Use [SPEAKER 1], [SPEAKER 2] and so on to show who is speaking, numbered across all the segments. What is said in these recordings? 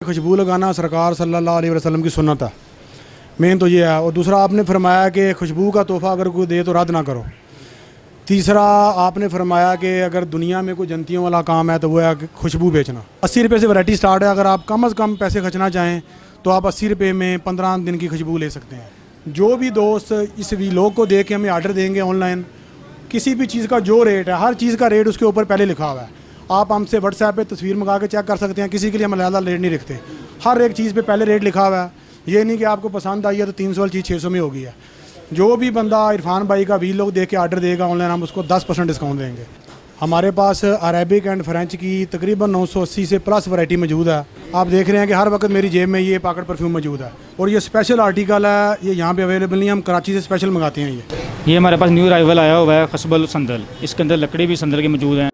[SPEAKER 1] खुशबू लगाना सरकार सल्लल्लाहु अलैहि वसल्लम की सुन्नत है, मेन तो ये है। और दूसरा आपने फरमाया कि खुशबू का तोहफ़ा अगर कोई दे तो रद्द ना करो। तीसरा आपने फरमाया कि अगर दुनिया में कोई जनतियों वाला काम है तो वो है कि खुशबू बेचना। 80 रुपये से वैरायटी स्टार्ट है। अगर आप कम से कम पैसे खर्चना चाहें तो आप 80 रुपये में 15 दिन की खुशबू ले सकते हैं। जो भी दोस्त इस वीलॉग को देख के हमें आर्डर देंगे ऑनलाइन, किसी भी चीज़ का जो रेट है, हर चीज़ का रेट उसके ऊपर पहले लिखा हुआ है। आप हमसे व्हाट्सएप पे तस्वीर मंगा के चेक कर सकते हैं। किसी के लिए हम अलग रेट नहीं रखते, हर एक चीज़ पे पहले रेट लिखा हुआ है। ये नहीं कि आपको पसंद आई है तो 300 वाली चीज़ 600 में होगी है। जो भी बंदा इरफान भाई का वीलॉग देख के आर्डर देगा ऑनलाइन, हम उसको 10% डिस्काउंट देंगे। हमारे पास अरेबिक एंड फ्रेंच की तकरीबन 980 से प्लस वैरायटी मौजूद है। आप देख रहे हैं कि हर वक्त मेरी जेब में ये पॉकेट परफ्यूम मौजूद है और ये स्पेशल आर्टिकल है, ये यहाँ पे अवेलेबल नहीं है, हम कराची से स्पेशल मंगाते हैं।
[SPEAKER 2] ये हमारे पास न्यू अराइवल आया हुआ है खशबल संदल, इसके अंदर लकड़ी भी संदल की मौजूद हैं।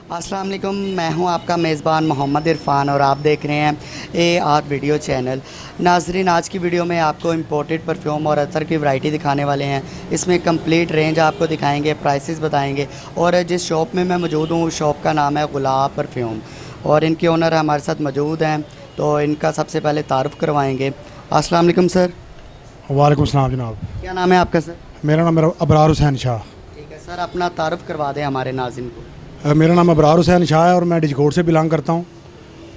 [SPEAKER 3] अस्सलाम वालेकुम, मैं हूं आपका मेज़बान मोहम्मद इरफान और आप देख रहे हैं AR वीडियो चैनल। नाज़रीन, आज की वीडियो में आपको इंपोर्टेड परफ्यूम और अतर की वैरायटी दिखाने वाले हैं। इसमें कंप्लीट रेंज आपको दिखाएंगे, प्राइसेस बताएंगे और जिस शॉप में मैं मौजूद हूँ उस शॉप का नाम है गुलाब परफ्यूम और इनके ओनर हमारे साथ मौजूद हैं, तो इनका सबसे पहले तारुफ़ करवाएँगे। अस्सलाम वालेकुम सर।
[SPEAKER 1] वालेकुम सलाम जनाब।
[SPEAKER 3] क्या नाम है आपका सर?
[SPEAKER 1] मेरा नाम अबरार हुसैन शाह।
[SPEAKER 3] ठीक है सर, अपना तारुफ़ करवा दें हमारे नाज़रीन को।
[SPEAKER 1] मेरा नाम अबरार हुसैन शाह है और मैं डिजकोट से बिलोंग करता हूँ।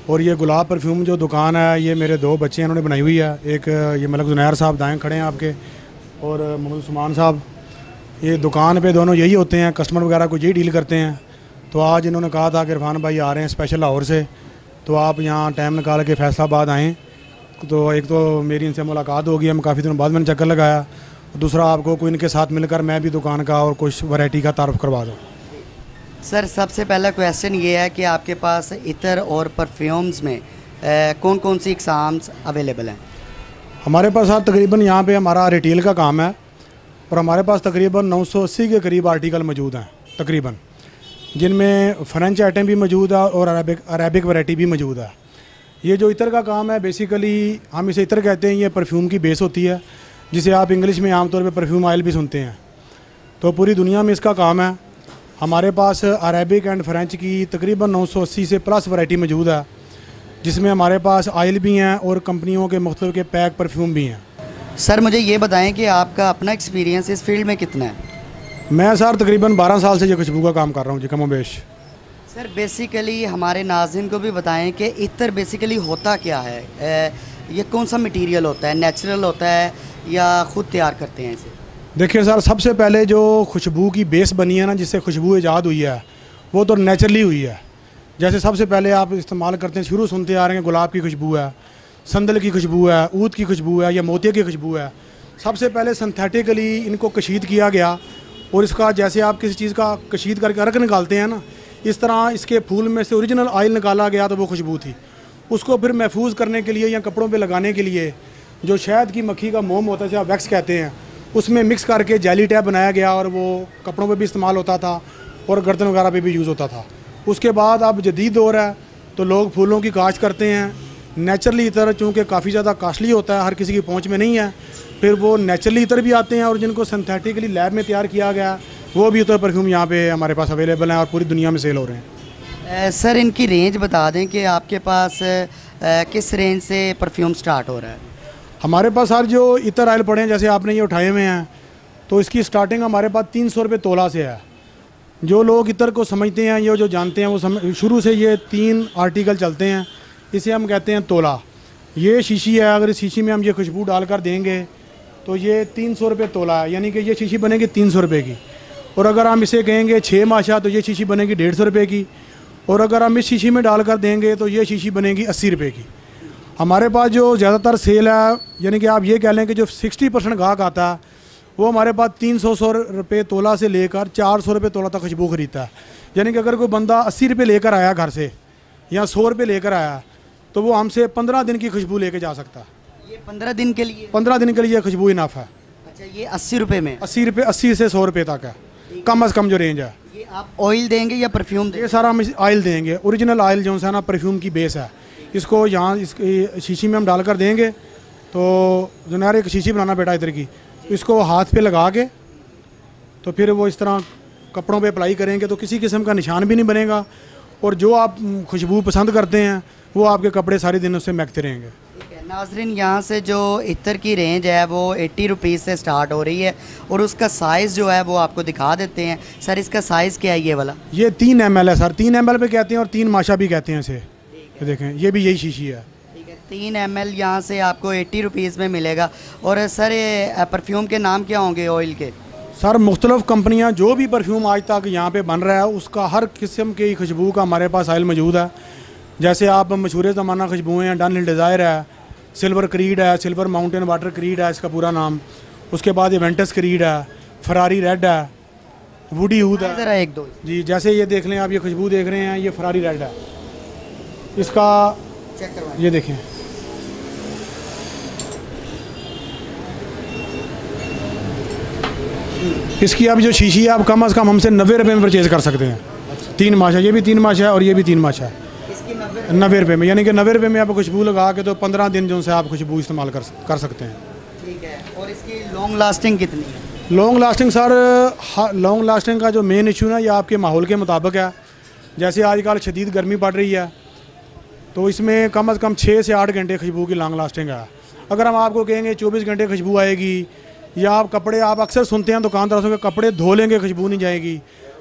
[SPEAKER 1] और ये गुलाब परफ्यूम जो दुकान है ये मेरे 2 बच्चे हैं, उन्होंने बनाई हुई है। एक ये मलक जुनैर साहब दाएँ खड़े हैं आपके, और मोहम्मद उस्मान साहब। ये दुकान पे दोनों यही होते हैं, कस्टमर वगैरह को यही डील करते हैं। तो आज इन्होंने कहा था कि इरफान भाई आ रहे हैं स्पेशल लाहौर से, तो आप यहाँ टाइम निकाल के फैसलाबाद आएँ। तो एक तो मेरी इनसे मुलाकात होगी, हम काफ़ी दिनों बाद मैंने चक्कर लगाया। दूसरा आपको कोई इनके साथ मिलकर मैं भी दुकान का और कुछ वैरायटी का तारुफ़ करवा दूँ।
[SPEAKER 3] सर, सबसे पहला क्वेश्चन ये है कि आपके पास इतर और परफ्यूम्स में कौन कौन सी इकसाम्स अवेलेबल हैं? हमारे
[SPEAKER 1] पास आप तकरीबन यहाँ पे हमारा रिटेल का काम है और हमारे पास तकरीबन 980 के करीब आर्टिकल मौजूद हैं तकरीबन, जिनमें फ़्रेंच आइटम भी मौजूद है और अरेबिक वैरायटी भी मौजूद है। ये जो इतर का काम है बेसिकली हम इसे इतर कहते हैं। ये परफ्यूम की बेस होती है, जिसे आप इंग्लिश में आमतौर पर परफ्यूम ऑयल भी सुनते हैं। तो पूरी दुनिया में इसका काम है। हमारे पास अरेबिक एंड फ्रेंच की तकरीबन 980 से प्लस वैरायटी मौजूद है, जिसमें हमारे पास ऑयल भी हैं और कंपनियों के मुख्तलिफ के पैक परफ्यूम भी हैं।
[SPEAKER 3] सर, मुझे ये बताएं कि आपका अपना एक्सपीरियंस इस फील्ड में कितना है?
[SPEAKER 1] मैं सर तकरीबन 12 साल से ये खुशबू का काम कर रहा हूँ जी, कमोबेश।
[SPEAKER 3] सर, बेसिकली हमारे नाज़रीन को भी बताएं कि इतर बेसिकली होता क्या है, ये कौन सा मटीरियल होता है, नेचुरल होता है या ख़ुद तैयार करते हैं इसे?
[SPEAKER 1] देखिए सर, सबसे पहले जो खुशबू की बेस बनी है ना, जिससे खुशबू ईजाद हुई है, वो तो नेचुरली हुई है। जैसे सबसे पहले आप इस्तेमाल करते हैं, शुरू सुनते आ रहे हैं, गुलाब की खुशबू है, संदल की खुशबू है, ऊद की खुशबू है या मोतिया की खुशबू है। सबसे पहले सिंथेटिकली इनको कशीद किया गया और इसका जैसे आप किसी चीज़ का कशीद करके अर्क निकालते हैं ना, इस तरह इसके फूल में से ओरिजिनल ऑयल निकाला गया तो वो खुशबू थी। उसको फिर महफूज करने के लिए या कपड़ों पर लगाने के लिए जो शहद की मक्खी का मोम होता है, जिसे आप वैक्स कहते हैं, उसमें मिक्स करके जेली टैप बनाया गया और वो कपड़ों पे भी इस्तेमाल होता था और गर्दन वगैरह पे भी यूज़ होता था। उसके बाद अब जदीद दौर है तो लोग फूलों की काश्त करते हैं। नेचुरली इतर चूँकि काफ़ी ज़्यादा कास्टली होता है, हर किसी की पहुंच में नहीं है, फिर वो नेचुरली इतर भी आते हैं और जिनको सिंथेटिकली लैब में तैयार किया गया वो भी इतर परफ्यूम यहाँ पर हमारे पास अवेलेबल हैं और पूरी दुनिया में सेल हो रहे हैं।
[SPEAKER 3] सर, इनकी रेंज बता दें कि आपके पास किस रेंज से परफ्यूम स्टार्ट हो रहा है?
[SPEAKER 1] हमारे पास सर जो इतर आयल पड़े हैं, जैसे आपने ये उठाए हुए हैं, तो इसकी स्टार्टिंग हमारे पास 300 रुपये तोला से है। जो लोग इतर को समझते हैं, ये जो जानते हैं, वो शुरू से ये 3 आर्टिकल चलते हैं, इसे हम कहते हैं तोला। ये शीशी है, अगर इस शीशी में हम ये खुशबू डालकर देंगे तो ये 300 रुपये तोला है, यानी कि ये शीशी बनेगी 300 रुपये की। और अगर हम इसे कहेंगे 6 माशा तो ये शीशी बनेगी 150 रुपये की। और अगर हम इस शीशी में डालकर देंगे तो ये शीशी बनेगी 80 रुपये की। हमारे पास जो ज़्यादातर सेल है, यानी कि आप ये कह लें कि जो 60% गाहक आता है वो हमारे पास 300 रुपये तोला से लेकर 400 रुपये तोला तक खुशबू खरीदता है। यानी कि अगर कोई बंदा 80 रुपये लेकर आया घर से या 100 रुपये लेकर आया तो वो हमसे 15 दिन की खुशबू लेके जा सकता है।
[SPEAKER 3] ये 15 दिन के लिए?
[SPEAKER 1] 15 दिन के लिए खुशबू इनाफ है।
[SPEAKER 3] अच्छा, ये 80 रुपये में?
[SPEAKER 1] 80 रुपये, 80 से 100 रुपये तक है। कम अज़ कम जो रेंज है।
[SPEAKER 3] ये आप ऑयल देंगे या परफ्यूम
[SPEAKER 1] ये
[SPEAKER 3] देंगे?
[SPEAKER 1] सारा हम ऑयल देंगे, ओरिजिनल ऑयल जो है ना परफ्यूम की बेस है। इसको यहाँ इस शीशी में हम डालकर देंगे। तो जुनैर एक शीशी बनाना बेटा इधर की, इसको हाथ पे लगा के तो फिर वो इस तरह कपड़ों पे अप्लाई करेंगे तो किसी किस्म का निशान भी नहीं बनेगा, और जो आप खुशबू पसंद करते हैं वो आपके कपड़े सारे दिन उससे महकते रहेंगे।
[SPEAKER 3] ठीक है नाजरीन, यहाँ से जो इत्र की रेंज है वो 80 रुपीज़ से स्टार्ट हो रही है और उसका साइज़ जो है वो आपको दिखा देते हैं। सर इसका साइज़ क्या है ये वाला?
[SPEAKER 1] ये 3 ml है सर, 3 ml पे कहते हैं और 3 माशा भी कहते हैं इसे। ये देखें, ये भी यही शीशी है।
[SPEAKER 3] ठीक है 3 ml यहाँ से आपको 80 रुपीज़ में मिलेगा। और सर ये परफ्यूम के नाम क्या होंगे ऑयल के?
[SPEAKER 1] सर मुख्तलिफ़ कंपनियाँ जो भी परफ्यूम आज तक यहाँ पे बन रहा है उसका हर किस्म की खुशबू का हमारे पास ऑयल मौजूद है। जैसे आप मशहूर ज़माना खुशबुएँ हैं, डन हिल डिज़ायर है, सिल्वर क्रीड है, सिल्वर माउंटेन वाटर क्रीड है इसका पूरा नाम। उसके बाद इवेंटस क्रीड है, फरारी रेड है, वुडी हूद है।
[SPEAKER 3] ज़रा एक दो
[SPEAKER 1] जी जैसे ये देख लें आप, ये खुशबू देख रहे हैं, ये फरारी रेड है। इसका
[SPEAKER 3] चेक करवाएं।
[SPEAKER 1] ये देखें, इसकी अब जो शीशी है आप कम अज़ कम हमसे 90 रुपये में परचेज़ कर सकते हैं। 3 माशा, ये भी 3 माशा है और ये भी 3 माशा है।
[SPEAKER 3] इसकी
[SPEAKER 1] 90 रुपये में, यानी कि 90 रुपये में आप खुशबू लगा के तो 15 दिन जो से आप खुशबू इस्तेमाल कर सकते हैं।
[SPEAKER 3] ठीक है। और इसकी लॉन्ग लास्टिंग कितनी है?
[SPEAKER 1] Long lasting sir, long lasting का जो मेन इशू है ये आपके माहौल के मुताबिक है। जैसे आजकल शदीद गर्मी पड़ रही है तो इसमें कम अज़ कम 6 से 8 घंटे खुशबू की लॉन्ग लास्टिंग है। अगर हम आपको कहेंगे 24 घंटे खुशबू आएगी, या आप कपड़े, आप अक्सर सुनते हैं दुकानदारों के कपड़े धो लेंगे खुशबू नहीं जाएगी,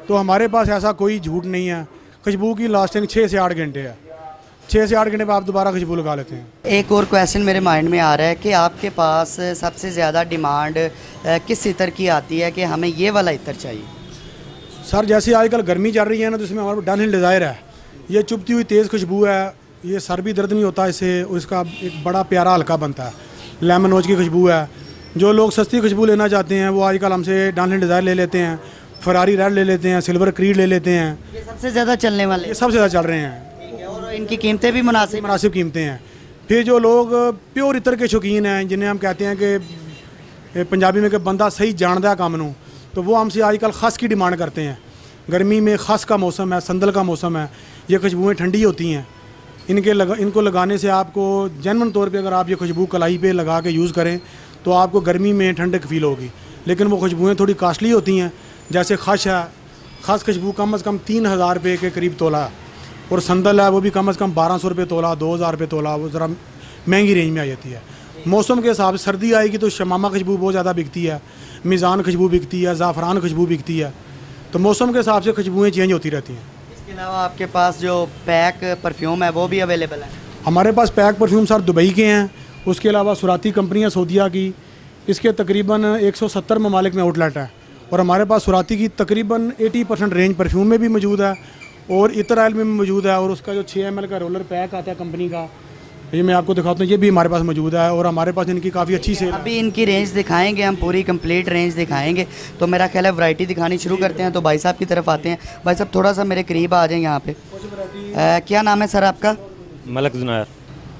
[SPEAKER 1] तो हमारे पास ऐसा कोई झूठ नहीं है। खुशबू की लास्टिंग 6 से 8 घंटे है। 6 से 8 घंटे पर आप दोबारा खुशबू लगा लेते हैं।
[SPEAKER 3] एक और क्वेश्चन मेरे माइंड में आ रहा है कि आपके पास सबसे ज़्यादा डिमांड किस इत्र की आती है कि हमें ये वाला इत्र चाहिए?
[SPEAKER 1] सर जैसे आजकल गर्मी चल रही है ना, तो इसमें हमारे डन हिल डिज़ायर है। ये चुभती हुई तेज़ खुशबू है, ये सर भी दर्द नहीं होता इससे, और इसका एक बड़ा प्यारा हल्का बनता है। लेमन रोज की खुशबू है। जो लोग सस्ती खुशबू लेना चाहते हैं वो आजकल हमसे डन हिल डिज़ायर ले लेते हैं, फरारी रेड ले लेते हैं, सिल्वर क्रीड ले लेते हैं।
[SPEAKER 3] ये सबसे ज़्यादा चलने वाले?
[SPEAKER 1] ये सबसे ज़्यादा चल रहे हैं।
[SPEAKER 3] ठीक है। और इनकी कीमतें भी मुनासिब
[SPEAKER 1] कीमतें हैं। फिर जो लोग प्योर इत्र के शौकीन हैं, जिन्हें हम कहते हैं कि पंजाबी में कि बंदा सही जानता है काम नू, तो वो हमसे आजकल खस की डिमांड करते हैं। गर्मी में खस का मौसम है, संदल का मौसम है, ये खुशबुएँ ठंडी होती हैं। इनको लगाने से आपको जेन्युइन तौर पे अगर आप ये खुशबू कलाई पे लगा के यूज़ करें तो आपको गर्मी में ठंडक फील होगी। लेकिन वो खुशबुएँ थोड़ी कास्टली होती हैं। जैसे खश है, खस खुशबू कम अज़ कम 3000 रुपये के करीब तोला है, और संदल है वो भी कम अज़ कम 1200 रुपये तोला, 2000 रुपये तोला, वो ज़रा महंगी रेंज में आ जाती है। मौसम के हिसाब से सर्दी आएगी तो शमामा खुशबू बहुत ज़्यादा बिकती है, मिज़ान खुशबू बिकती है, ज़ाफ़रान खुशबू बिकती है। तो मौसम के हिसाब से खुशबुएँ चेंज होती रहती हैं।
[SPEAKER 3] इसके अलावा आपके पास जो पैक परफ्यूम है वो भी अवेलेबल है?
[SPEAKER 1] हमारे पास पैक परफ्यूम सर दुबई के हैं, उसके अलावा सुराती कंपनियाँ सऊदीया की, इसके तकरीबन 170 ममालिक में आउटलेट है। और हमारे पास सुराती की तकरीबन 80% रेंज परफ्यूम में भी मौजूद है और इत्र ऑयल में भी मौजूद है। और उसका जो 6 ml का रोलर पैक आता है कंपनी का, ये मैं आपको दिखाता हूँ, ये भी हमारे पास मौजूद है। और हमारे पास इनकी काफ़ी अच्छी सेल है।
[SPEAKER 3] अभी इनकी रेंज दिखाएंगे हम, पूरी कंप्लीट रेंज दिखाएंगे। तो मेरा ख्याल है वैरायटी दिखानी शुरू करते हैं, तो भाई साहब की तरफ आते हैं। भाई साहब थोड़ा सा मेरे करीब आ जाएं यहाँ पे। क्या नाम है सर आपका?
[SPEAKER 4] मलक जुनैर।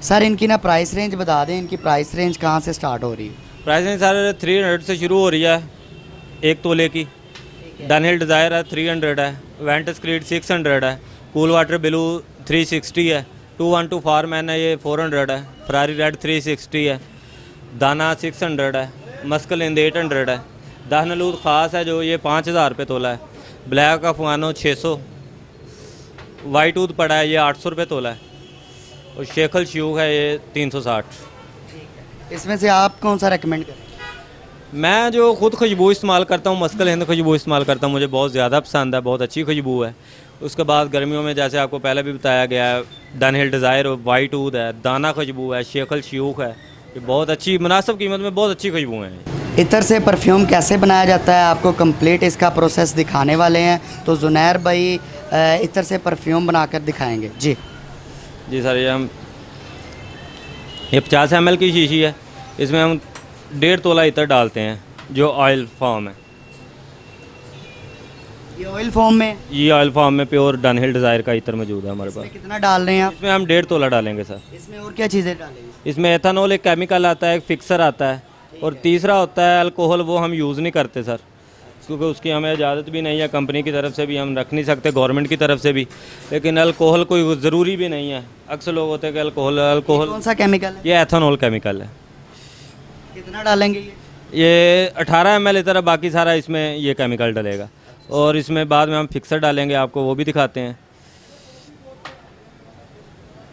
[SPEAKER 3] सर इनकी ना प्राइस रेंज बता दें, इनकी प्राइस रेंज कहाँ से स्टार्ट हो रही है?
[SPEAKER 4] प्राइस रेंज सर 300 से शुरू हो रही है, 1 तोले की। डन हिल डिज़ायर है 300 है, वेंटस क्रीड 600 है, कूल वाटर ब्लू 360 है, 212 फारमैन है ये 400 है, फरारी रेड 360 है, दाना 600 है, मस्कल इंद 800 है, दाहनलूद ख़ास है जो ये 5000 रुपये तोला है, ब्लैक अफगानो 600, वाइट ऊद पड़ा है ये 800 रुपये तोला है, और शेखल श्यूक है ये 360।
[SPEAKER 3] इसमें से आप कौन सा रेकमेंड करें?
[SPEAKER 4] मैं जो खुद खुशबू इस्तेमाल करता हूँ, मस्कल हिंद खुशबू इस्तेमाल करता हूँ, मुझे बहुत ज़्यादा पसंद है, बहुत अच्छी खुशबू है। उसके बाद गर्मियों में जैसे आपको पहले भी बताया गया है, डन हिल डिज़ायर, वाइट ऊद है, दाना खुशबू है, शेखल श्यूक है, ये बहुत अच्छी मुनासिब कीमत में बहुत अच्छी खुशबू हैं।
[SPEAKER 3] इत्र से परफ्यूम कैसे बनाया जाता है आपको कंप्लीट इसका प्रोसेस दिखाने वाले हैं। तो जुनैर भाई इत्र से परफ्यूम बनाकर दिखाएंगे। जी
[SPEAKER 4] जी सर, ये 50 ml की शीशी है, इसमें हम 1.5 तोला इत्र डालते हैं जो ऑयल फॉर्म है।
[SPEAKER 3] ये ऑयल फॉर्म में?
[SPEAKER 4] ये ऑयल फॉर्म में प्योर डन हिल डिज़ायर का इत्र मौजूद है हमारे पास।
[SPEAKER 3] कितना डाल रहे हैं आप?
[SPEAKER 4] इसमें हम 1.5 तोला डालेंगे सर।
[SPEAKER 3] इसमें और क्या चीज़ें डालेंगे?
[SPEAKER 4] इसमें एथेनॉल एक केमिकल आता है, एक फिक्सर आता है, और तीसरा होता है अल्कोहल, वो हम यूज़ नहीं करते सर। क्योंकि उसकी हमें इजाज़त भी नहीं है, कंपनी की तरफ से भी हम रख नहीं सकते, गवर्नमेंट की तरफ से भी। लेकिन अल्कोहल कोई ज़रूरी भी नहीं है। अक्सर लोग होते हैं कि अल्कोहल
[SPEAKER 3] कौन सा केमिकल है?
[SPEAKER 4] ये एथेनॉल केमिकल है।
[SPEAKER 3] कितना डालेंगे
[SPEAKER 4] ये 18 ml इतना, बाकी सारा इसमें ये केमिकल डलेगा। और इसमें बाद में हम फिक्सर डालेंगे, आपको वो भी दिखाते हैं।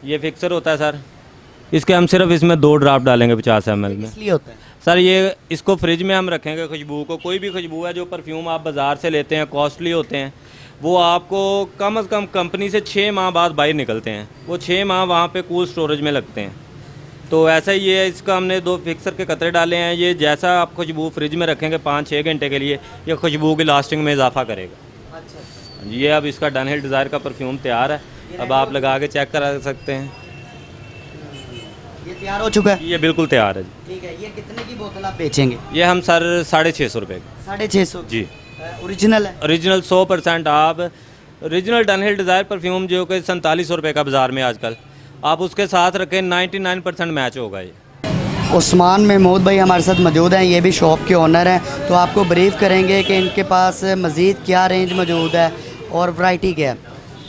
[SPEAKER 4] ये फिक्सर होता है सर, इसके हम सिर्फ इसमें 2 ड्राफ्ट डालेंगे 50 ml में।
[SPEAKER 3] इसलिए होता है
[SPEAKER 4] सर ये इसको फ्रिज में हम रखेंगे खुशबू को। कोई भी खुशबू है, जो परफ्यूम आप बाज़ार से लेते हैं कॉस्टली होते हैं, वो आपको कम से कम कंपनी से 6 माह बाद बाहर निकलते हैं। वो 6 माह वहाँ पे कूल स्टोरेज में लगते हैं। तो ऐसा ही है, इसका हमने 2 फिक्सर के कतरे डाले हैं। ये जैसा आप खुशबू फ्रिज में रखेंगे 5-6 घंटे के लिए, ये खुशबू की लास्टिंग में इजाफा करेगा।
[SPEAKER 3] अच्छा,
[SPEAKER 4] ये अब इसका डनहिल डिज़ायर का परफ्यूम तैयार है, अब आप लगा के चेक करा सकते हैं।
[SPEAKER 3] ये तैयार हो चुका है?
[SPEAKER 4] ये बिल्कुल तैयार है जी।
[SPEAKER 3] ठीक है। ये कितने की बोतल आप बेचेंगे?
[SPEAKER 4] ये हम सर 650 रुपये का।
[SPEAKER 3] 650
[SPEAKER 4] जी,
[SPEAKER 3] ओरिजिनल है?
[SPEAKER 4] ओरिजिनल 100%। आप ओरिजिनल डनहिल डिज़ायर परफ्यूम जो कि 47 रुपये का बाज़ार में आजकल, आप उसके साथ रखें 99% मैच होगा। ये
[SPEAKER 3] उस्मान महमूद भाई हमारे साथ मौजूद हैं, ये भी शॉप के ओनर हैं। तो आपको ब्रीफ करेंगे कि इनके पास मज़ीद क्या रेंज मौजूद है और वैरायटी क्या है।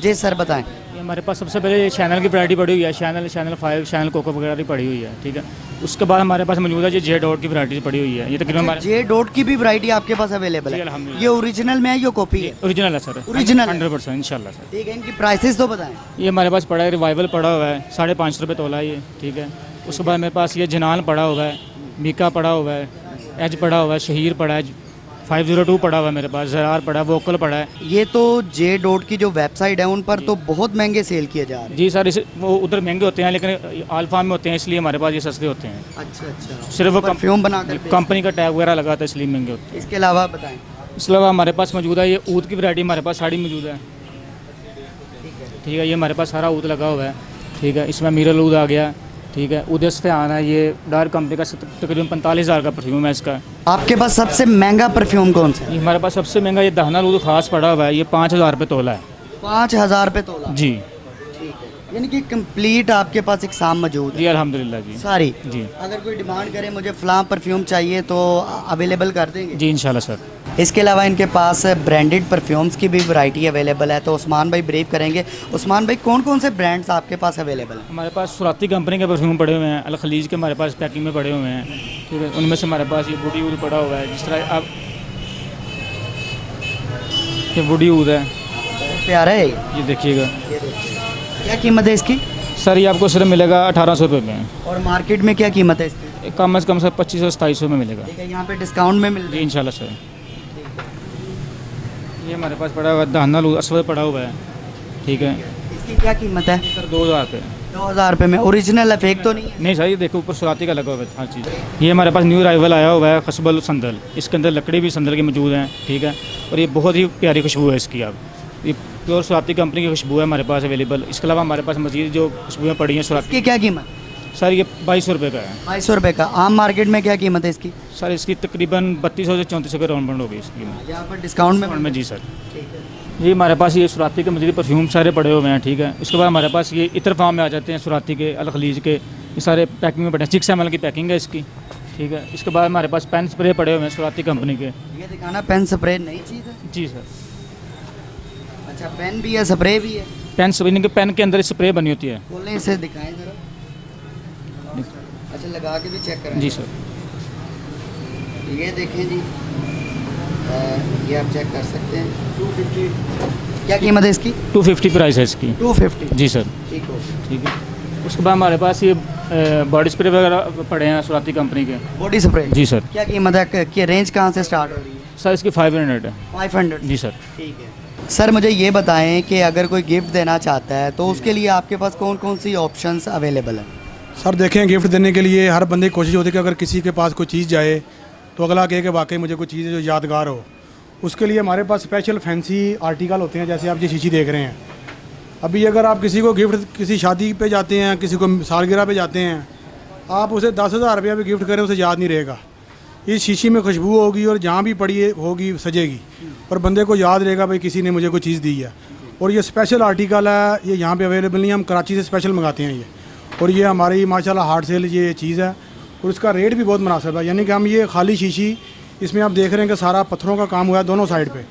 [SPEAKER 3] जी सर बताएं।
[SPEAKER 2] ये हमारे पास सबसे पहले चैनल की वैरायटी पड़ी हुई है, चैनल 5, चैनल कोको वगैरह की पड़ी हुई है, ठीक है। उसके बाद हमारे पास मौजूद है जे डॉट की वैरायटी पड़ी हुई है। ये तकरीबन हमारे
[SPEAKER 3] जे डॉट की भी वैरायटी आपके पास अवेलेबल है?
[SPEAKER 2] अल्हम्दुलिल्लाह।
[SPEAKER 3] ये ओरिजिनल में है या कॉपी है?
[SPEAKER 2] ओरिजिनल है सर,
[SPEAKER 3] ओरिजिनल
[SPEAKER 2] 100% इंशाल्लाह सर।
[SPEAKER 3] ठीक है। इनकी प्राइसेस तो बताएं।
[SPEAKER 2] ये हमारे पास पड़ा है, रिवाइवल पड़ा हुआ है 550 रुपये तोला ये, ठीक है। उसके बाद मेरे पास ये जनान पड़ा हुआ है, मीका पड़ा हुआ है, एज पड़ा हुआ है, शहीर पड़ा है, 502 पड़ा हुआ है मेरे पास, ज़रार पड़ा है, वोकल पड़ा है।
[SPEAKER 3] ये तो जे डॉट की जो वेबसाइट है उन पर तो बहुत महंगे सेल किए जा रहे हैं।
[SPEAKER 2] जी सर, इस वो उधर महंगे होते हैं, लेकिन आल्फा में होते हैं, इसलिए हमारे पास ये सस्ते होते हैं।
[SPEAKER 3] अच्छा अच्छा।
[SPEAKER 2] सिर्फ वो
[SPEAKER 3] परफ्यूम बनाकर
[SPEAKER 2] कंपनी का टैग वगैरह लगा था, इसलिए महंगे होते हैं।
[SPEAKER 3] इसके अलावा बताएं।
[SPEAKER 2] इसके अलावा हमारे पास मौजूद है ये ऊद की वैरायटी, हमारे पास साड़ी मौजूद है, ठीक है। ये हमारे पास सारा ऊद लगा हुआ है, ठीक है। इसमें मीरल ऊद आ गया, ठीक है। उदस पे आना है, ये डार्क कंपनी का तकरीबन 45,000 का परफ्यूम है इसका। आपके पास सबसे महंगा परफ्यूम कौन सा है? हमारे पास सबसे महंगा ये दहना ऊद खास पड़ा हुआ है, ये 5,000 रुपये तोला है।
[SPEAKER 3] 5,000 रुपये तोला?
[SPEAKER 2] जी,
[SPEAKER 3] ठीक है। यानी कि कंप्लीट आपके पास एक साम मौजूद है?
[SPEAKER 2] जी अल्हम्दुलिल्लाह जी।
[SPEAKER 3] सारी?
[SPEAKER 2] जी।
[SPEAKER 3] अगर कोई डिमांड करे मुझे फ़लाँ परफ्यूम चाहिए तो अवेलेबल कर देंगे?
[SPEAKER 2] जी इंशाल्लाह सर।
[SPEAKER 3] इसके अलावा इनके पास ब्रांडेड परफ्यूम्स की भी वैरायटी अवेलेबल है। तो उस्मान भाई ब्रीफ करेंगे। उस्मान भाई कौन कौन से ब्रांड्स आपके पास अवेलेबल हैं?
[SPEAKER 2] हमारे पास सुराती कंपनी के परफ्यूम पड़े हुए हैं, अल खलीज के हमारे पास पैकिंग में पड़े हुए हैं, ठीक है। उनमें से हमारे पास ये बूडी ऊद पड़ा हुआ है, जिस तरह आप ये बूडी ऊद है,
[SPEAKER 3] प्यारा है
[SPEAKER 2] ये देखिएगा।
[SPEAKER 3] क्या कीमत है इसकी?
[SPEAKER 2] सर ये आपको सिर्फ मिलेगा 1800 रुपये में,
[SPEAKER 3] और मार्केट में क्या कीमत है इसकी?
[SPEAKER 2] कम से कम सर 2500-2700 में मिलेगा।
[SPEAKER 3] ठीक है। यहाँ पे डिस्काउंट में मिल
[SPEAKER 2] जी इंशाल्लाह सर। ये हमारे पास पड़ा हुआ है दहना असवद पड़ा हुआ है, ठीक है।
[SPEAKER 3] इसकी क्या कीमत है?
[SPEAKER 2] सर 2000 रुपये।
[SPEAKER 3] 2000 रुपये में? ओरिजिनल है, फेक तो नहीं है?
[SPEAKER 2] नहीं सर, ये देखो ऊपर सुराती का लगा हुआ है हर चीज़। ये हमारे पास न्यू अराइवल आया हुआ है खसबल संदल, इसके अंदर लकड़ी भी संदल की मौजूद हैं, ठीक है। और ये बहुत ही प्यारी खुशबू है इसकी। आप ये प्योर सुराती कंपनी की खुशबू है हमारे पास अवेलेबल। इसके अलावा हमारे पास मजीद जो खुशबुएँ पड़ी हैं सुराती।
[SPEAKER 3] इसकी क्या कीमत?
[SPEAKER 2] सर ये 2200 रुपये का है।
[SPEAKER 3] 2200 रुपये का? आम मार्केट में क्या कीमत है इसकी?
[SPEAKER 2] सर इसकी तकरीबन 3200 से 3400 के राउंड होगी इसकी
[SPEAKER 3] यहाँ पर डिस्काउंट में?
[SPEAKER 2] जी सर।
[SPEAKER 3] ठीक है।
[SPEAKER 2] जी हमारे पास ये सुराती के मजीद परफ्यूम सारे पड़े हुए हैं, ठीक है। उसके बाद हमारे पास ये इतर फार्म में आ जाते हैं सुराती के, अल खलीज के, ये सारे पैकिंग में पड़े हैं। 6 ml की पैकिंग है इसकी, ठीक है। इसके बाद हमारे पास पेन स्प्रे पड़े हुए हैं सुराती कंपनी के।
[SPEAKER 3] ये दिखाना पेन स्प्रे नई चीज़ है?
[SPEAKER 2] जी सर।
[SPEAKER 3] अच्छा, पेन भी है, स्प्रे भी है?
[SPEAKER 2] पेन इनके पेन के अंदर स्प्रे बनी होती है।
[SPEAKER 3] खोलें इसे, दिखाएं जरा। अच्छा, लगा के भी चेक करें?
[SPEAKER 2] जी सर।
[SPEAKER 3] ये देखें जी, ये आप चेक कर सकते हैं। 250 क्या कीमत है इसकी?
[SPEAKER 2] 250 प्राइस है इसकी।
[SPEAKER 3] 250?
[SPEAKER 2] जी सर।
[SPEAKER 3] ठीक हो,
[SPEAKER 2] ठीक है। उसके बाद हमारे पास ये बॉडी स्प्रे वगैरह पड़े हैं सुराती कंपनी के।
[SPEAKER 3] Body spray?
[SPEAKER 2] जी सर।
[SPEAKER 3] क्या कीमत है? कि रेंज कहाँ से स्टार्ट हो रही है?
[SPEAKER 2] सर इसकी 500 है।
[SPEAKER 3] 500?
[SPEAKER 2] जी सर।
[SPEAKER 3] ठीक है। सर मुझे ये बताएं कि अगर कोई गिफ्ट देना चाहता है तो उसके लिए आपके पास कौन कौन सी ऑप्शंस अवेलेबल हैं?
[SPEAKER 1] सर देखें, गिफ्ट देने के लिए हर बंदे की कोशिश होती है कि अगर किसी के पास कोई चीज़ जाए तो अगला कहे कि वाकई मुझे कोई चीज़ है जो यादगार हो। उसके लिए हमारे पास स्पेशल फैंसी आर्टिकल होते हैं, जैसे आप ये शीशी देख रहे हैं। अभी अगर आप किसी को गिफ्ट, किसी शादी पे जाते हैं, किसी को सालगिरह पे जाते हैं, आप उसे 10,000 रुपया भी गिफ्ट करें उसे याद नहीं रहेगा। इस शीशी में खुशबू होगी और जहाँ भी पड़ी होगी सजेगी और बंदे को याद रहेगा भाई किसी ने मुझे कोई चीज़ दी है। और ये स्पेशल आर्टिकल है, ये यहाँ पे अवेलेबल नहीं है, हम कराची से स्पेशल मंगाते हैं ये। और ये हमारी माशाल्लाह हार्ड सेल ये चीज़ है और इसका रेट भी बहुत मुनासिब है। यानी कि हम ये खाली शीशी इसमें आप देख रहे हैं कि सारा पत्थरों का काम हुआ है दोनों साइड पे,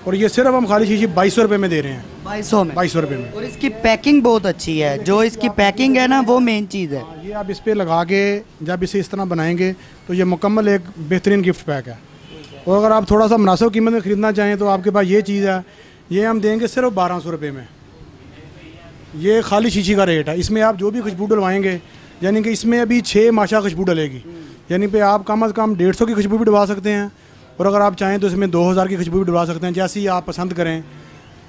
[SPEAKER 1] और ये सिर्फ हम खाली शीशी 2200 रुपये में दे रहे हैं।
[SPEAKER 3] 2200 में?
[SPEAKER 1] 2200 रुपये में।
[SPEAKER 3] और इसकी पैकिंग बहुत अच्छी है, जो इसकी पैकिंग है ना वो मेन चीज़ है।
[SPEAKER 1] ये आप इस पर लगा के जब इसे इस तरह बनाएंगे तो ये मुकम्मल एक बेहतरीन गिफ्ट पैक है। और अगर आप थोड़ा सा मुनासिब कीमत में ख़रीदना चाहें तो आपके पास ये चीज़ है, ये हम देंगे सिर्फ 1200 रुपये में। ये खाली शीशी का रेट है। इसमें आप जो भी खुशबू डलवाएंगे, यानी कि इसमें अभी 6 माशा खुशबू डलेगी, यानी पे आप कम अज़ कम 150 की खुशबू भी डलवा सकते हैं, और अगर आप चाहें तो इसमें 2000 की खुशबू भी डलवा सकते हैं, जैसी आप पसंद करें।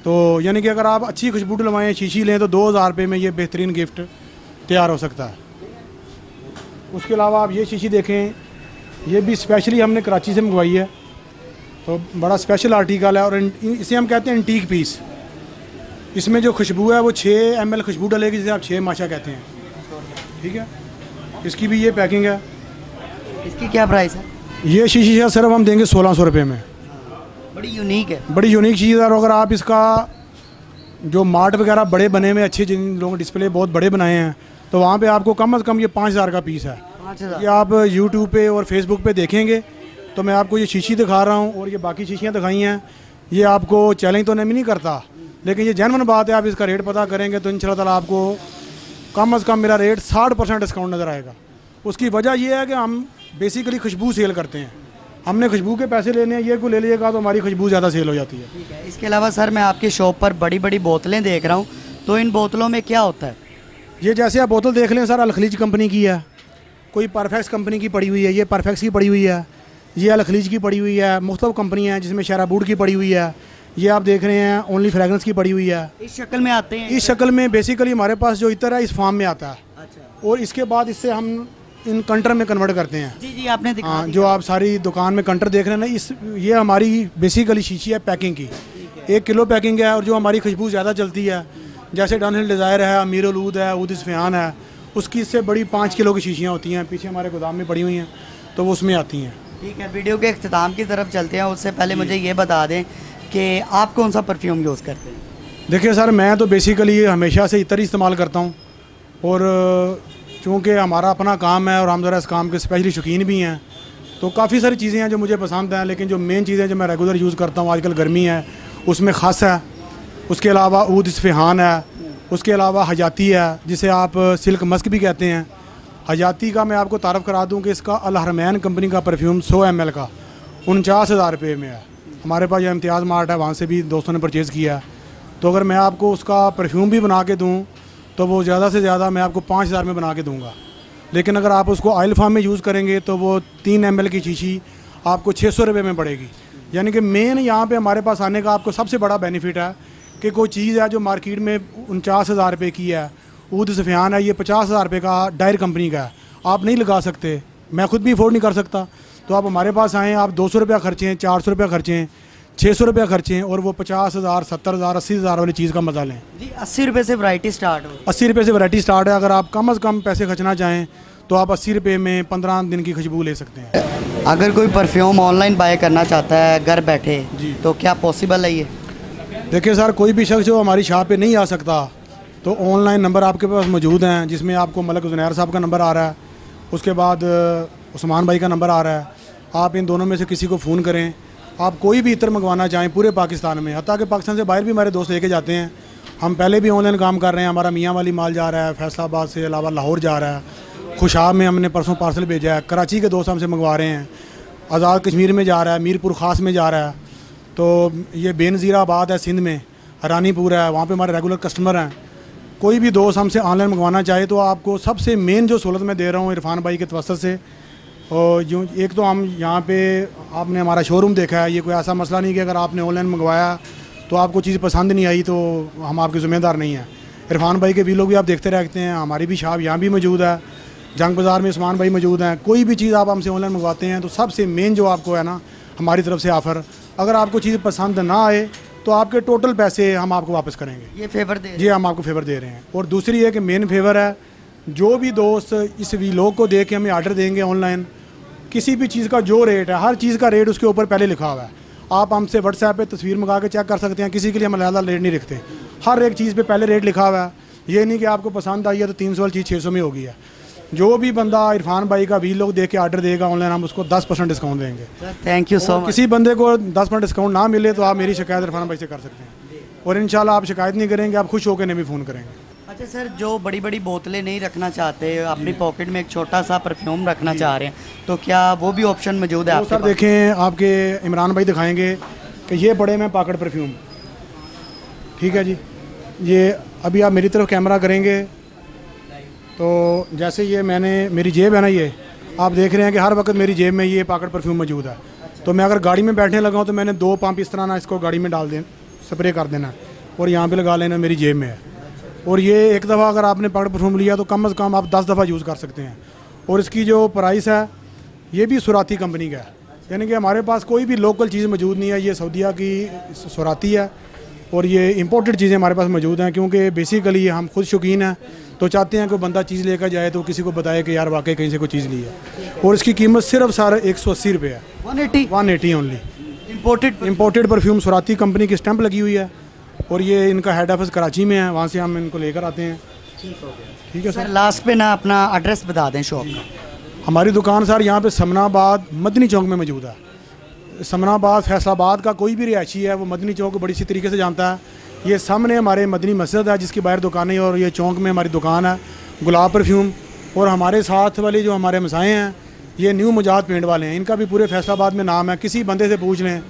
[SPEAKER 1] तो यानी कि अगर आप अच्छी खुशबू डलवाएँ, शीशी लें, तो 2000 रुपये में ये बेहतरीन गिफ्ट तैयार हो सकता है। उसके अलावा आप ये शीशी देखें, ये भी स्पेशली हमने कराची से मंगवाई है, तो बड़ा स्पेशल आर्टिकल है, और इसे हम कहते हैं एंटीक पीस। इसमें जो खुशबू है वो 6 ml खुशबू डलेगी, जिसे आप 6 माशा कहते हैं, ठीक है। इसकी भी ये पैकिंग है।
[SPEAKER 3] इसकी क्या प्राइस है?
[SPEAKER 1] ये शीशी है सिर्फ हम देंगे 1600 रुपये में।
[SPEAKER 3] बड़ी यूनिक है,
[SPEAKER 1] बड़ी यूनिक चीज़ है। और अगर आप इसका जो मार्ट वगैरह बड़े बने हुए अच्छे, जिन लोगों डिस्प्ले बहुत बड़े बनाए हैं, तो वहाँ पे आपको कम अज़ कम ये 5000 का पीस है।
[SPEAKER 3] 5000?
[SPEAKER 1] ये आप यूट्यूब पे और फेसबुक पे देखेंगे तो मैं आपको ये शीशी दिखा रहा हूँ, और ये बाकी शीशियाँ दिखाई हैं। ये आपको चैलेंज तो नहीं करता, लेकिन ये जेन्युइन बात है। आप इसका रेट पता करेंगे तो इंशाल्लाह ताला आपको कम अज़ कम मेरा रेट 60% डिस्काउंट नज़र आएगा। उसकी वजह ये है कि हम बेसिकली खुशबू सेल करते हैं, हमने खुशबू के पैसे लेने हैं, ये को ले लीजिएगा तो हमारी खुशबू ज़्यादा सेल हो जाती है।
[SPEAKER 3] ठीक है। इसके अलावा सर मैं आपकी शॉप पर बड़ी बड़ी बोतलें देख रहा हूँ, तो इन बोतलों में क्या होता है?
[SPEAKER 1] ये जैसे आप बोतल देख लें सर, अल खलीज कंपनी की है, कोई परफेक्स कंपनी की पड़ी हुई है, ये परफेक्स की पड़ी हुई है, ये अल खलीज की पड़ी हुई है, मुख्तलिफ कंपनी है जिसमें शराबूड की पड़ी हुई है, ये आप देख रहे हैं ओनली फ्रेगरेंस की पड़ी हुई है।
[SPEAKER 3] इस शक्ल में आते हैं?
[SPEAKER 1] इस शक्ल में बेसिकली हमारे पास जो इतर है इस फॉर्म में आता है।
[SPEAKER 3] अच्छा।
[SPEAKER 1] और इसके बाद इससे हम इन कंटर में कन्वर्ट करते हैं।
[SPEAKER 3] जी जी, आपने दिखा
[SPEAKER 1] हाँ, जो आप सारी दुकान में कंटर देख रहे हैं ना, ये हमारी बेसिकली शीशी है पैकिंग की, 1 किलो पैकिंग है। और जो हमारी खुशबू ज़्यादा चलती है, जैसे डाउनहिल डिज़ायर है, अमीरुल ऊद है, ऊद इस्फ़हान है, उसकी इससे बड़ी 5 किलो की शीशियाँ होती हैं, पीछे हमारे गोदाम में पड़ी हुई हैं, तो वो उसमें आती हैं।
[SPEAKER 3] ठीक है, वीडियो के अख्ताम की तरफ चलते हैं। उससे पहले मुझे ये बता दें कि आप कौन सा परफ्यूम यूज़ करते हैं?
[SPEAKER 1] देखिए सर, मैं तो बेसिकली हमेशा से इतर ही इस्तेमाल करता हूँ, और चूँकि हमारा अपना काम है और हम ज़रा इस काम के स्पेशली शौकीन भी हैं, तो काफ़ी सारी चीज़ें हैं जो मुझे पसंद हैं। लेकिन जो मेन चीज़ें जो मैं रेगुलर यूज़ करता हूँ, आजकल गर्मी है, उसमें ख़ास है, उसके अलावा ऊद इस्फ़हान है, उसके अलावा हजाती है, जिसे आप सिल्क मस्क भी कहते हैं। हजाती का मैं आपको तारफ़ करा दूँ कि इसका अल हरमैन कंपनी का परफ्यूम 100 ml का 49,000 रुपये में है। हमारे पास यह इम्तियाज़ मार्ट है, वहाँ से भी दोस्तों ने परचेज़ किया। तो अगर मैं आपको उसका परफ्यूम भी बना के दूँ तो वो ज़्यादा से ज़्यादा मैं आपको 5000 में बना के दूँगा। लेकिन अगर आप उसको ऑयल फार्म में यूज़ करेंगे तो वो 3 ml की शीशी आपको 600 रुपये में पड़ेगी। यानी कि मेन यहाँ पे हमारे पास आने का आपको सबसे बड़ा बेनिफिट है कि कोई चीज़ है जो मार्केट में 49,000 रुपये की है, ऊद इस्फ़हान है, ये 50,000 रुपये का डायर कंपनी का है, आप नहीं लगा सकते, मैं खुद भी अफोर्ड नहीं कर सकता। तो आप हमारे पास आएँ, आप 200 रुपया खर्चें, 400 रुपया खर्चें, 600 रुपया खर्चें, और वो 50,000, 70,000, 80,000 वाली चीज़ का मज़ा लें।
[SPEAKER 3] जी, 80 रुपये से वैरायटी स्टार्ट हो?
[SPEAKER 1] 80 रुपये से वैरायटी स्टार्ट है। अगर आप कम अज़ कम पैसे खर्चना चाहें तो आप 80 रुपये में 15 दिन की खुशबू ले सकते हैं।
[SPEAKER 3] अगर कोई परफ्यूम ऑनलाइन बाय करना चाहता है घर बैठे
[SPEAKER 1] जी,
[SPEAKER 3] तो क्या पॉसिबल है ये?
[SPEAKER 1] देखिए सर, कोई भी शख्स जो हमारी शॉप पे नहीं आ सकता तो ऑनलाइन नंबर आपके पास मौजूद हैं, जिसमें आपको मलक जुनैर साहब का नंबर आ रहा है, उसके बाद उस्मान भाई का नंबर आ रहा है। आप इन दोनों में से किसी को फ़ोन करें। आप कोई भी इत्र मंगवाना चाहें पूरे पाकिस्तान में, हत्ता कि पाकिस्तान से बाहर भी हमारे दोस्त लेके जाते हैं। हम पहले भी ऑनलाइन काम कर रहे हैं। हमारा मियाँ वाली माल जा रहा है, फैसलाबाद से अलावा लाहौर जा रहा है, खुशाब में हमने परसों पार्सल भेजा है, कराची के दोस्त हमसे मंगवा रहे हैं, आज़ाद कश्मीर में जा रहा है, मीरपुर ख़ास में जा रहा है, तो ये बेनज़ीराबाद है सिंध में, हरानीपुर है, वहाँ पे हमारे रेगुलर कस्टमर हैं। कोई भी दोस्त हमसे ऑनलाइन मंगवाना चाहे तो आपको सबसे मेन जो सहूलत मैं दे रहा हूँ इरफान भाई के तवस्सुत से, और यूँ एक तो हम यहाँ पे आपने हमारा शोरूम देखा है, ये कोई ऐसा मसला नहीं कि अगर आपने ऑनलाइन मंगवाया तो आपको चीज़ पसंद नहीं आई तो हम आपके ज़िम्मेदार नहीं हैं। इरफान भाई के वीडियो भी आप देखते रहते हैं, हमारी भी शॉप यहाँ भी मौजूद है, जंग बाज़ार में उस्मान भाई मौजूद हैं। कोई भी चीज़ आप हमसे ऑनलाइन मंगवाते हैं तो सबसे मेन जो आपको है ना हमारी तरफ से ऑफ़र, अगर आपको चीज़ पसंद ना आए तो आपके टोटल पैसे हम आपको वापस करेंगे।
[SPEAKER 3] ये फेवर दे?
[SPEAKER 1] जी, हम आपको फेवर दे रहे हैं। और दूसरी है कि मेन फेवर है, जो भी दोस्त इस वीलॉग को देख के हमें आर्डर देंगे ऑनलाइन, किसी भी चीज़ का जो रेट है, हर चीज़ का रेट उसके ऊपर पहले लिखा हुआ है। आप हमसे व्हाट्सएप पे तस्वीर मंगा के चेक कर सकते हैं, किसी के लिए हम अलग रेट नहीं रखते, हर एक चीज़ पे पहले रेट लिखा हुआ है। ये नहीं कि आपको पसंद आई है तो 300 वाली चीज़ 600 में होगी है। जो भी बंदा इरफान भाई का वीलॉग देख के ऑर्डर देगा ऑनलाइन, हम उसको 10% डिस्काउंट देंगे।
[SPEAKER 3] Thank you so much.
[SPEAKER 1] किसी बंदे को 10% डिस्काउंट ना मिले तो आप मेरी शिकायत इरफान भाई से कर सकते हैं, और इंशाल्लाह आप शिकायत नहीं करेंगे, आप खुश होकर भी फ़ोन करेंगे।
[SPEAKER 3] अच्छा सर, जो बड़ी बड़ी बोतलें नहीं रखना चाहते, अपनी पॉकेट में एक छोटा सा परफ्यूम रखना चाह रहे हैं, तो क्या वो भी ऑप्शन मौजूद है
[SPEAKER 1] तो
[SPEAKER 3] आपके
[SPEAKER 1] सर
[SPEAKER 3] पास?
[SPEAKER 1] देखें, आपके इमरान भाई दिखाएंगे कि ये पड़े में पॉकेट परफ्यूम, ठीक है जी। ये अभी आप मेरी तरफ कैमरा करेंगे तो जैसे ये मेरी जेब है ना, ये आप देख रहे हैं कि हर वक्त मेरी जेब में ये पॉकेट परफ्यूम मौजूद है। तो मैं अगर गाड़ी में बैठने लगा हूँ तो मैंने 2 पंप इस तरह ना इसको गाड़ी में डाल दें, स्प्रे कर देना और यहाँ पे लगा लेना, मेरी जेब में है। और ये एक दफ़ा अगर आपने पॉकेट परफ्यूम लिया तो कम से कम आप 10 दफ़ा यूज़ कर सकते हैं। और इसकी जो प्राइस है ये भी सुराती कंपनी का है, यानी कि हमारे पास कोई भी लोकल चीज़ मौजूद नहीं है, ये सऊदीया की सुराती है और ये इंपोर्टेड चीज़ें हमारे पास मौजूद हैं, क्योंकि बेसिकली हम खुद शौकीन हैं तो चाहते हैं कि बंदा चीज़ लेकर जाए तो किसी को बताए कि यार वाकई कहीं से कोई चीज़ ली है। और इसकी कीमत सिर्फ सारा 180 रुपये है, 180 ओनली। इम्पोर्टेड परफ्यूम सुराती कंपनी की स्टैंप लगी हुई है और ये इनका हेड ऑफिस कराची में है, वहाँ से हम इनको लेकर आते हैं। ठीक है
[SPEAKER 3] सर, लास्ट पे ना अपना एड्रेस बता दें शॉप का।
[SPEAKER 1] हमारी दुकान सर यहाँ पे समनाबाद मदनी चौक में मौजूद है। समनाबाद फैसलाबाद का कोई भी रिहायशी है वो मदनी चौक को बड़ी सी तरीके से जानता है। ये सामने हमारे मदनी मस्जिद है जिसकी बाहर दुकानें, और ये चौक में हमारी दुकान है गुलाब परफ्यूम। और हमारे साथ वाले जो हमारे मसाए हैं ये न्यू मुजाद पेंट वाले हैं, इनका भी पूरे फैसलाबाद में नाम है। किसी बंदे से पूछ लें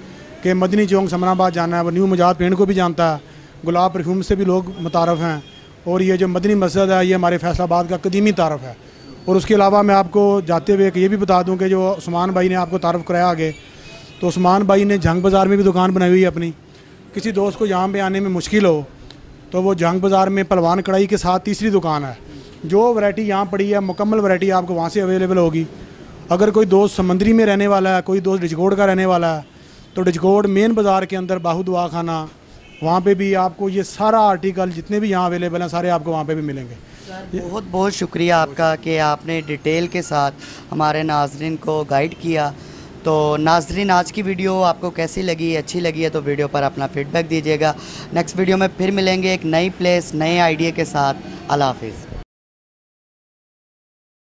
[SPEAKER 1] कि मदनी चौक समनाबाद जाना है, वो न्यू मुजाद पेंट को भी जानता है, गुलाब परफ्यूम से भी लोग मुतारफ़ हैं। और ये जो मदनी मस्जिद है ये हमारे फैसलाबाद का कदीमी तारफ़ है। और उसके अलावा मैं आपको जाते हुए ये भी बता दूं कि जो उस्मान भाई ने आपको तारफ़ कराया आगे, तो उस्मान भाई ने जंग बाज़ार में भी दुकान बनाई हुई है अपनी। किसी दोस्त को यहाँ पे आने में मुश्किल हो तो वो जंग बाज़ार में पलवान कढ़ाई के साथ तीसरी दुकान है। जो वैरायटी यहाँ पड़ी है मुकम्मल वैरायटी आपको वहाँ से अवेलेबल होगी। अगर कोई दोस्त समंदरी में रहने वाला है, कोई दोस्त डिजकोड़ का रहने वाला है, तो डिजकोड़ मेन बाज़ार के अंदर बाहू दुआ खाना, वहाँ पे भी आपको ये सारा आर्टिकल जितने भी यहाँ अवेलेबल हैं सारे आपको वहाँ पे भी मिलेंगे।
[SPEAKER 3] बहुत बहुत शुक्रिया आपका कि आपने डिटेल के साथ हमारे नाज़रीन को गाइड किया। तो नाज़रीन, आज की वीडियो आपको कैसी लगी, अच्छी लगी है तो वीडियो पर अपना फीडबैक दीजिएगा। नेक्स्ट वीडियो में फिर मिलेंगे एक नई प्लेस, नए आइडिया के साथ। अल्लाह हाफिज़।